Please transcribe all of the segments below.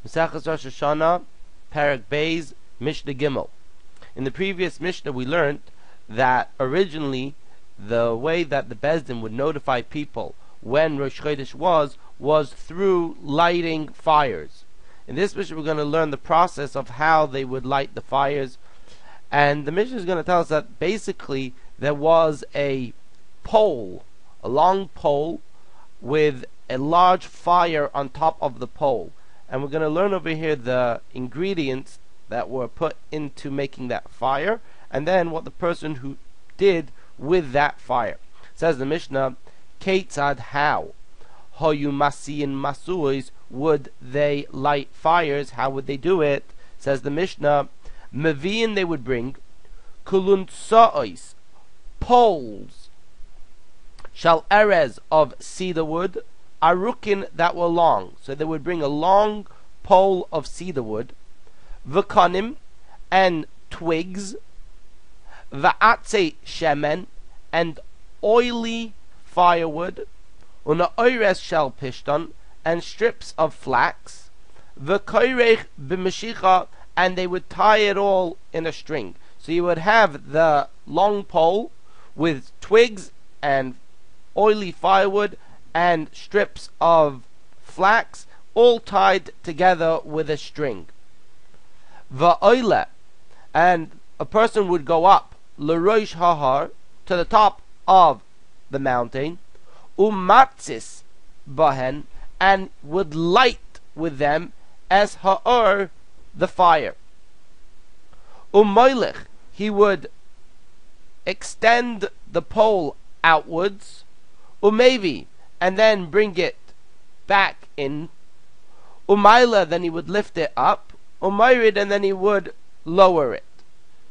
Mesachas Rosh Hashanah, perek Beis, Mishna Gimel. In the previous Mishnah we learned that originally the way that the Bezdin would notify people when Rosh Chodesh was through lighting fires. In this Mishnah we're going to learn the process of how they would light the fires, and the Mishnah is going to tell us that basically there was a pole, a long pole with a large fire on top of the pole, and we're going to learn over here the ingredients that were put into making that fire, and then what the person who did with that fire. Says the Mishnah, Ketzad, how hoyu masiyin masuos, would they light fires? How would they do it? Says the Mishnah, Meviin, they would bring kulun sa'os, poles, shal erez, of cedar wood, arukin, that were long. So they would bring a long pole of cedar wood, v'kanim, and twigs, v'atze shemen, and oily firewood, una oires shel pishton, and strips of flax, v'koirech b'mashicha, and they would tie it all in a string. So you would have the long pole with twigs and oily firewood and strips of flax, all tied together with a string. Va'oile, and a person would go up l'rosh hahar, to the top of the mountain, umatzis bahen, and would light with them as ha'or, the fire. Umoilech, he would extend the pole outwards, umevi, and then bring it back in, umaila, then he would lift it up, umayrid, and then he would lower it.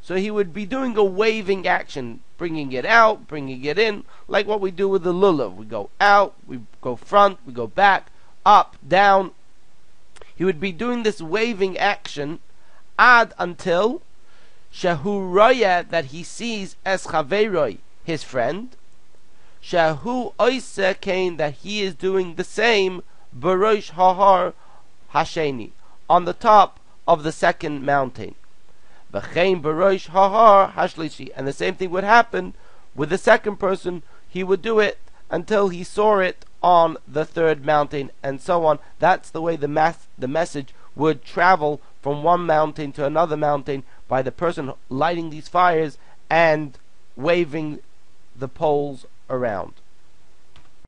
So he would be doing a waving action, bringing it out, bringing it in, like what we do with the lulav. We go out, we go front, we go back, up, down. He would be doing this waving action ad, until shahu roya, that he sees es chaveroi, his friend, shahu oise kain, that he is doing the same barosh hahar hasheni, on the top of the second mountain. V'chein barosh hahar hashlishi, and the same thing would happen with the second person. He would do it until he saw it on the third mountain, and so on. That's the way the message would travel from one mountain to another mountain, by the person lighting these fires and waving the poles around.